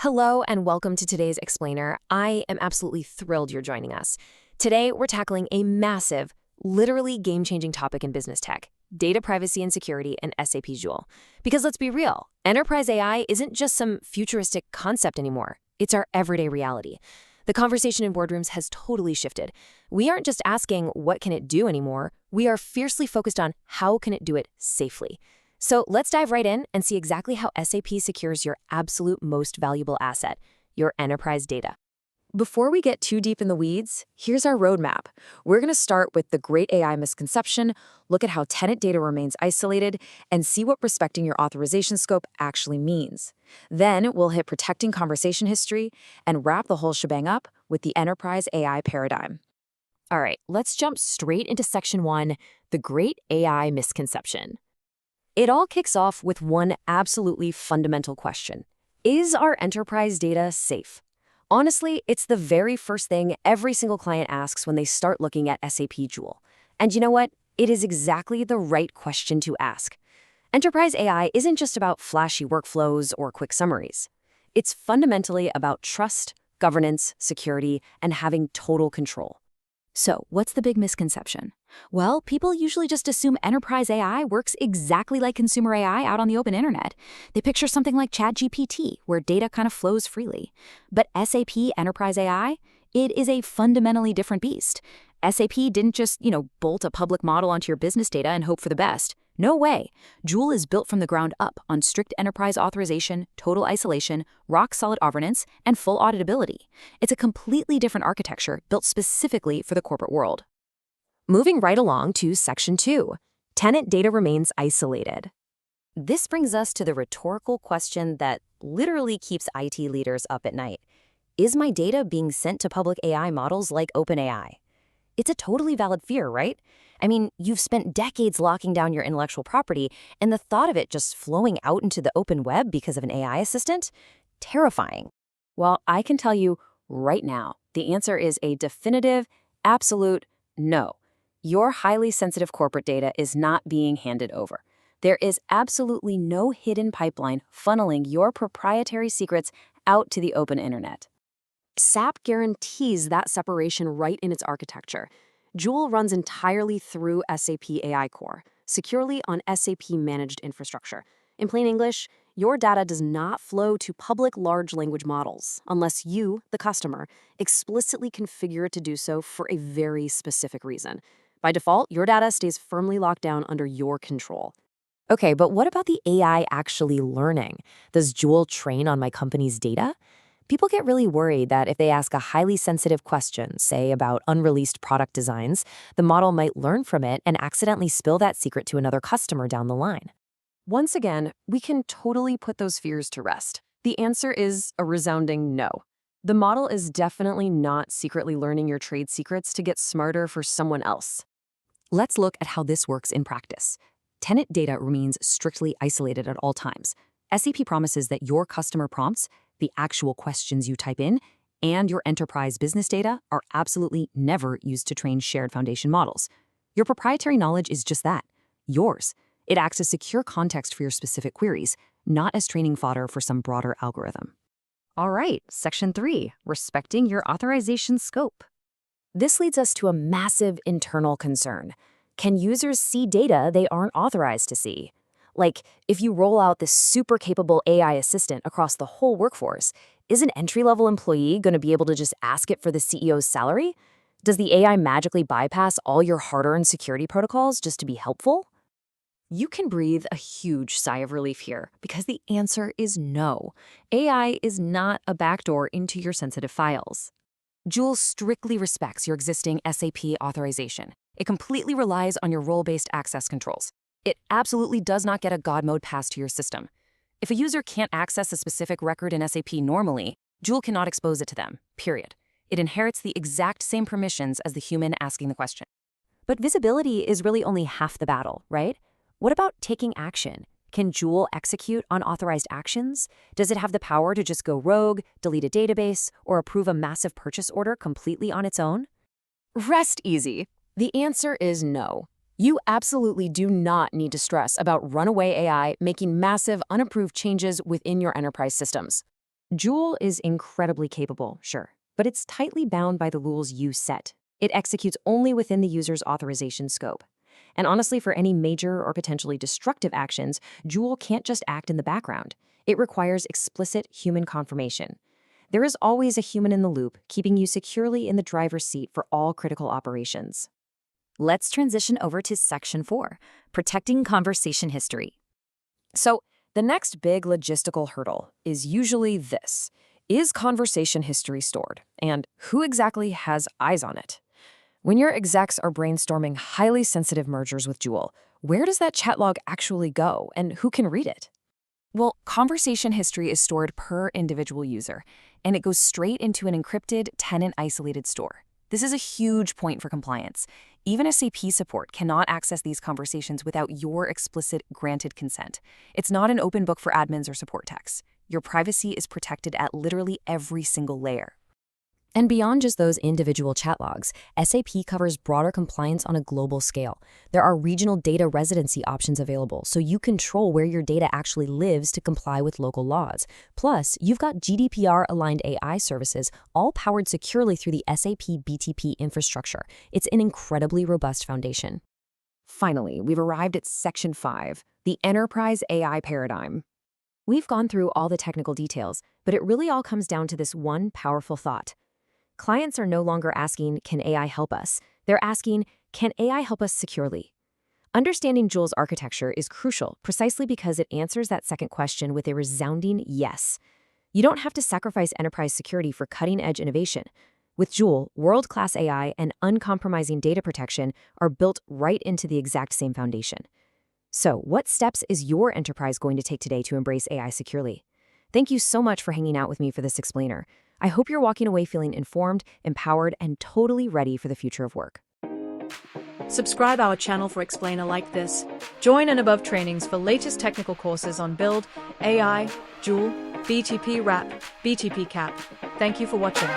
Hello and welcome to today's Explainer. I am absolutely thrilled you're joining us. Today, we're tackling a massive, literally game-changing topic in business tech: data privacy and security in SAP Joule. Because let's be real, enterprise AI isn't just some futuristic concept anymore. It's our everyday reality. The conversation in boardrooms has totally shifted. We aren't just asking what can it do anymore. We are fiercely focused on how can it do it safely. So let's dive right in and see exactly how SAP secures your absolute most valuable asset, your enterprise data. Before we get too deep in the weeds, here's our roadmap. We're going to start with the great AI misconception, look at how tenant data remains isolated, and see what respecting your authorization scope actually means. Then we'll hit protecting conversation history and wrap the whole shebang up with the enterprise AI paradigm. All right, let's jump straight into section 1, the great AI misconception. It all kicks off with one absolutely fundamental question. Is our enterprise data safe? Honestly, it's the very first thing every single client asks when they start looking at SAP Joule. And you know what? It is exactly the right question to ask. Enterprise AI isn't just about flashy workflows or quick summaries. It's fundamentally about trust, governance, security, and having total control. So, what's the big misconception? Well, people usually just assume enterprise AI works exactly like consumer AI out on the open internet. They picture something like ChatGPT, where data kind of flows freely. But SAP Enterprise AI, it is a fundamentally different beast. SAP didn't just, bolt a public model onto your business data and hope for the best. No way. Joule is built from the ground up on strict enterprise authorization, total isolation, rock-solid governance, and full auditability. It's a completely different architecture built specifically for the corporate world. Moving right along to section 2, tenant data remains isolated. This brings us to the rhetorical question that literally keeps IT leaders up at night. Is my data being sent to public AI models like OpenAI? It's a totally valid fear, right? I mean, you've spent decades locking down your intellectual property, and the thought of it just flowing out into the open web because of an AI assistant? Terrifying. Well, I can tell you right now, the answer is a definitive, absolute no. Your highly sensitive corporate data is not being handed over. There is absolutely no hidden pipeline funneling your proprietary secrets out to the open internet. SAP guarantees that separation right in its architecture. Joule runs entirely through SAP AI Core, securely on SAP managed infrastructure. In plain English, your data does not flow to public large language models unless you, the customer, explicitly configure it to do so for a very specific reason. By default, your data stays firmly locked down under your control. Okay, but what about the AI actually learning? Does Joule train on my company's data? People get really worried that if they ask a highly sensitive question, say about unreleased product designs, the model might learn from it and accidentally spill that secret to another customer down the line. Once again, we can totally put those fears to rest. The answer is a resounding no. The model is definitely not secretly learning your trade secrets to get smarter for someone else. Let's look at how this works in practice. Tenant data remains strictly isolated at all times. SAP promises that your customer prompts, the actual questions you type in, and your enterprise business data are absolutely never used to train shared foundation models. Your proprietary knowledge is just that, yours. It acts as secure context for your specific queries, not as training fodder for some broader algorithm. All right, section 3, respecting your authorization scope. This leads us to a massive internal concern. Can users see data they aren't authorized to see? Like, if you roll out this super capable AI assistant across the whole workforce, is an entry-level employee going to be able to just ask it for the CEO's salary? Does the AI magically bypass all your hard-earned security protocols just to be helpful? You can breathe a huge sigh of relief here because the answer is no. AI is not a backdoor into your sensitive files. Joule strictly respects your existing SAP authorization. It completely relies on your role-based access controls. It absolutely does not get a God mode pass to your system. If a user can't access a specific record in SAP normally, Joule cannot expose it to them, period. It inherits the exact same permissions as the human asking the question. But visibility is really only half the battle, right? What about taking action? Can Joule execute unauthorized actions? Does it have the power to just go rogue, delete a database, or approve a massive purchase order completely on its own? Rest easy. The answer is no. You absolutely do not need to stress about runaway AI making massive, unapproved changes within your enterprise systems. Joule is incredibly capable, sure, but it's tightly bound by the rules you set. It executes only within the user's authorization scope. And honestly, for any major or potentially destructive actions, Joule can't just act in the background. It requires explicit human confirmation. There is always a human in the loop, keeping you securely in the driver's seat for all critical operations. Let's transition over to Section 4, Protecting Conversation History. So, the next big logistical hurdle is usually this. Is conversation history stored? And who exactly has eyes on it? When your execs are brainstorming highly sensitive mergers with Joule, where does that chat log actually go, and who can read it? Well, conversation history is stored per individual user, and it goes straight into an encrypted, tenant-isolated store. This is a huge point for compliance. Even SAP support cannot access these conversations without your explicit granted consent. It's not an open book for admins or support techs. Your privacy is protected at literally every single layer. And beyond just those individual chat logs, SAP covers broader compliance on a global scale. There are regional data residency options available, so you control where your data actually lives to comply with local laws. Plus, you've got GDPR-aligned AI services, all powered securely through the SAP BTP infrastructure. It's an incredibly robust foundation. Finally, we've arrived at Section 5, the Enterprise AI Paradigm. We've gone through all the technical details, but it really all comes down to this one powerful thought. Clients are no longer asking, can AI help us? They're asking, can AI help us securely? Understanding Joule's architecture is crucial precisely because it answers that second question with a resounding yes. You don't have to sacrifice enterprise security for cutting-edge innovation. With Joule, world-class AI and uncompromising data protection are built right into the exact same foundation. So, what steps is your enterprise going to take today to embrace AI securely? Thank you so much for hanging out with me for this explainer. I hope you're walking away feeling informed, empowered, and totally ready for the future of work. Subscribe our channel for explainer like this. Join Anubhav trainings for latest technical courses on Build, AI, Joule, BTP Wrap, BTP Cap. Thank you for watching.